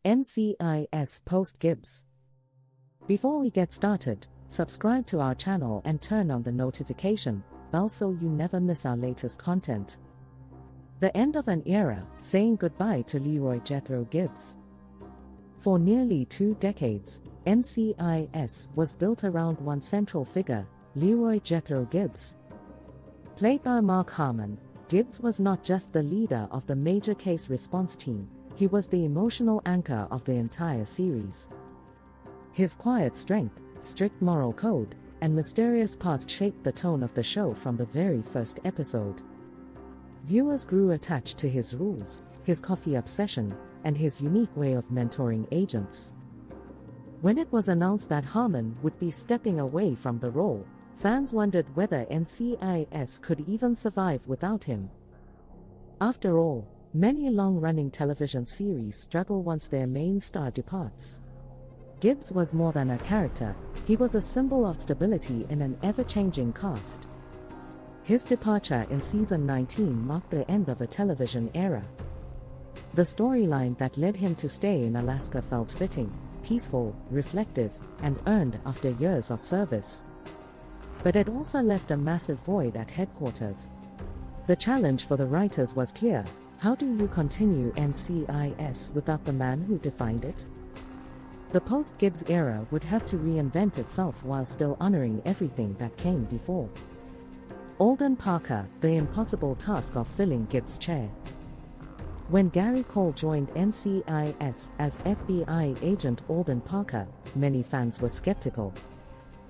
NCIS post-Gibbs. Before we get started, subscribe to our channel and turn on the notification bell so you never miss our latest content. The end of an era, saying goodbye to Leroy Jethro Gibbs. For nearly 2 decades, NCIS was built around one central figure, Leroy Jethro Gibbs. Played by Mark Harmon, Gibbs was not just the leader of the major case response team, he was the emotional anchor of the entire series. His quiet strength, strict moral code, and mysterious past shaped the tone of the show from the very first episode. Viewers grew attached to his rules, his coffee obsession, and his unique way of mentoring agents. When it was announced that Harmon would be stepping away from the role, fans wondered whether NCIS could even survive without him. After all, many long-running television series struggle once their main star departs. Gibbs was more than a character, he was a symbol of stability in an ever-changing cast. His departure in season 19 marked the end of a television era. The storyline that led him to stay in Alaska felt fitting, peaceful, reflective, and earned after years of service. But it also left a massive void at headquarters. The challenge for the writers was clear: how do you continue NCIS without the man who defined it? The post-Gibbs era would have to reinvent itself while still honoring everything that came before. Alden Parker, the impossible task of filling Gibbs' chair. When Gary Cole joined NCIS as FBI agent Alden Parker, many fans were skeptical.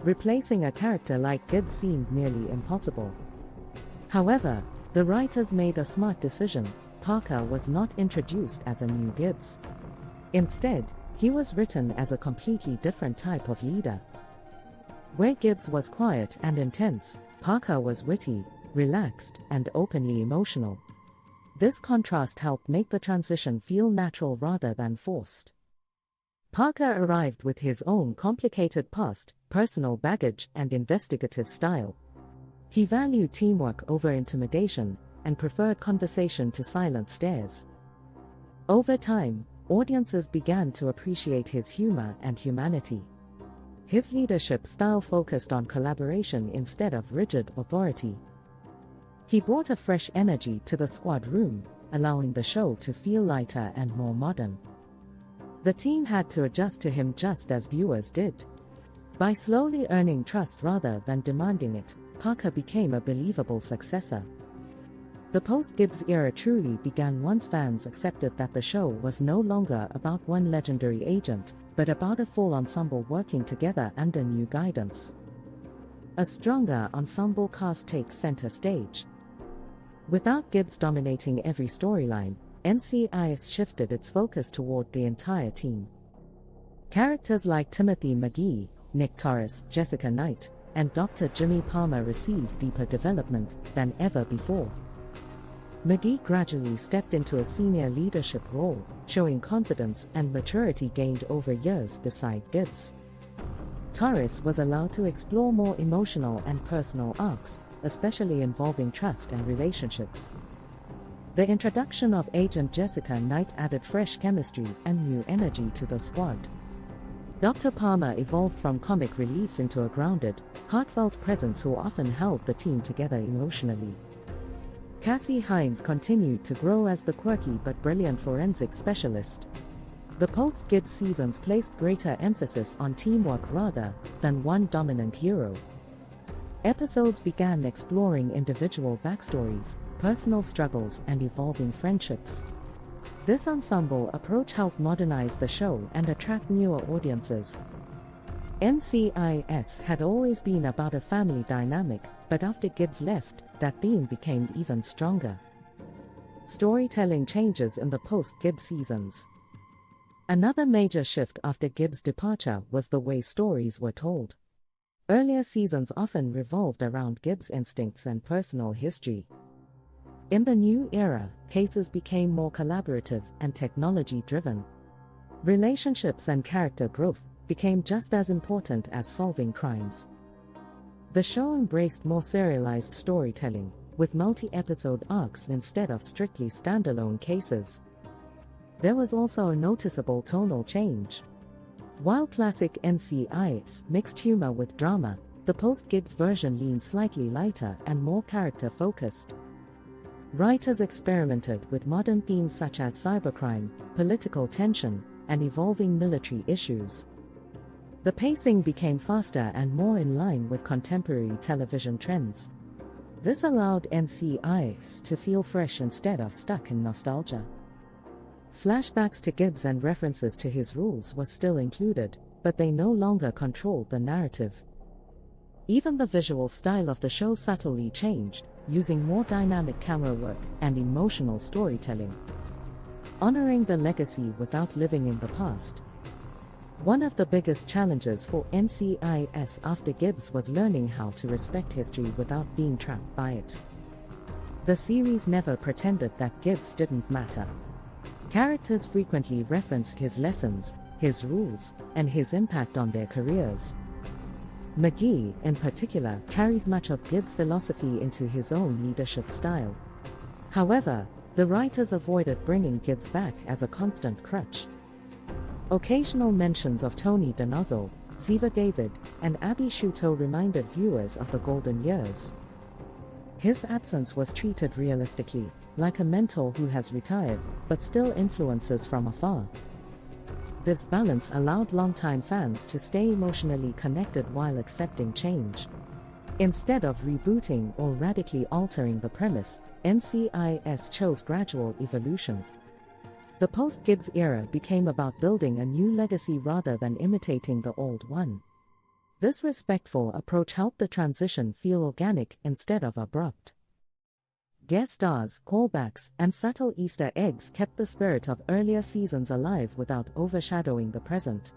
Replacing a character like Gibbs seemed nearly impossible. However, the writers made a smart decision: Parker was not introduced as a new Gibbs. Instead, he was written as a completely different type of leader. Where Gibbs was quiet and intense, Parker was witty, relaxed, and openly emotional. This contrast helped make the transition feel natural rather than forced. Parker arrived with his own complicated past, personal baggage, and investigative style. He valued teamwork over intimidation, and preferred conversation to silent stares. Over time, audiences began to appreciate his humor and humanity. His leadership style focused on collaboration instead of rigid authority. He brought a fresh energy to the squad room, allowing the show to feel lighter and more modern. The team had to adjust to him just as viewers did. By slowly earning trust rather than demanding it, Parker became a believable successor. The post-Gibbs era truly began once fans accepted that the show was no longer about one legendary agent, but about a full ensemble working together under new guidance. A stronger ensemble cast takes center stage. Without Gibbs dominating every storyline, NCIS shifted its focus toward the entire team. Characters like Timothy McGee, Nick Torres, Jessica Knight, and Dr. Jimmy Palmer received deeper development than ever before. McGee gradually stepped into a senior leadership role, showing confidence and maturity gained over years beside Gibbs. Torres was allowed to explore more emotional and personal arcs, especially involving trust and relationships. The introduction of Agent Jessica Knight added fresh chemistry and new energy to the squad. Dr. Palmer evolved from comic relief into a grounded, heartfelt presence who often held the team together emotionally. Cassie Hines continued to grow as the quirky but brilliant forensic specialist. The post-Gibbs seasons placed greater emphasis on teamwork rather than one dominant hero. Episodes began exploring individual backstories, personal struggles, and evolving friendships. This ensemble approach helped modernize the show and attract newer audiences. NCIS had always been about a family dynamic, but after Gibbs left, that theme became even stronger. Storytelling changes in the post-Gibbs seasons. Another major shift after Gibbs' departure was the way stories were told. Earlier seasons often revolved around Gibbs' instincts and personal history. In the new era, cases became more collaborative and technology-driven. Relationships and character growth became just as important as solving crimes. The show embraced more serialized storytelling, with multi-episode arcs instead of strictly standalone cases. There was also a noticeable tonal change. While classic NCIS mixed humor with drama, the post-Gibbs version leaned slightly lighter and more character-focused. Writers experimented with modern themes such as cybercrime, political tension, and evolving military issues. The pacing became faster and more in line with contemporary television trends. This allowed NCIS to feel fresh instead of stuck in nostalgia. Flashbacks to Gibbs and references to his rules were still included, but they no longer controlled the narrative. Even the visual style of the show subtly changed, using more dynamic camera work and emotional storytelling, honoring the legacy without living in the past. One of the biggest challenges for NCIS after Gibbs was learning how to respect history without being trapped by it. The series never pretended that Gibbs didn't matter. Characters frequently referenced his lessons, his rules, and his impact on their careers. McGee, in particular, carried much of Gibbs' philosophy into his own leadership style. However, the writers avoided bringing Gibbs back as a constant crutch. Occasional mentions of Tony Danozzo, Ziva David, and Abby Shuto reminded viewers of the golden years. His absence was treated realistically, like a mentor who has retired, but still influences from afar. This balance allowed longtime fans to stay emotionally connected while accepting change. Instead of rebooting or radically altering the premise, NCIS chose gradual evolution. The post-Gibbs era became about building a new legacy rather than imitating the old one. This respectful approach helped the transition feel organic instead of abrupt. Guest stars, callbacks, and subtle Easter eggs kept the spirit of earlier seasons alive without overshadowing the present.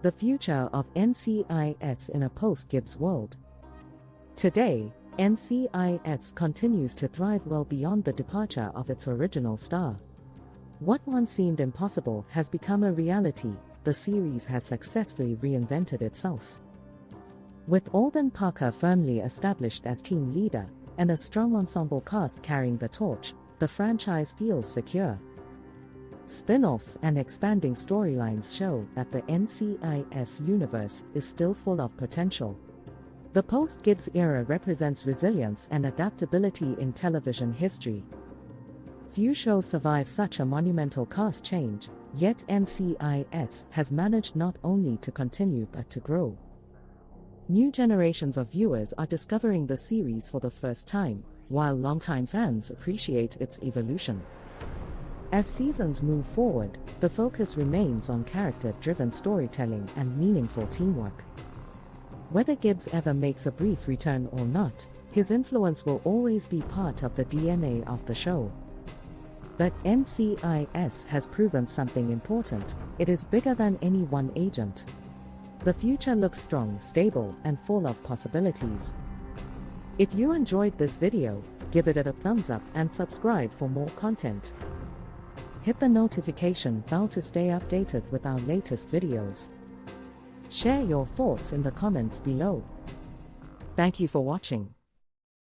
The future of NCIS in a post-Gibbs world. Today, NCIS continues to thrive well beyond the departure of its original star. What once seemed impossible has become a reality. The series has successfully reinvented itself. With Alden Parker firmly established as team leader, and a strong ensemble cast carrying the torch, the franchise feels secure. Spin-offs and expanding storylines show that the NCIS universe is still full of potential. The post-Gibbs era represents resilience and adaptability in television history. Few shows survive such a monumental cast change, yet NCIS has managed not only to continue but to grow. New generations of viewers are discovering the series for the first time, while longtime fans appreciate its evolution. As seasons move forward, the focus remains on character-driven storytelling and meaningful teamwork. Whether Gibbs ever makes a brief return or not, his influence will always be part of the DNA of the show. But NCIS has proven something important: it is bigger than any one agent. The future looks strong, stable, and full of possibilities. If you enjoyed this video, give it a thumbs up and subscribe for more content. Hit the notification bell to stay updated with our latest videos. Share your thoughts in the comments below. Thank you for watching.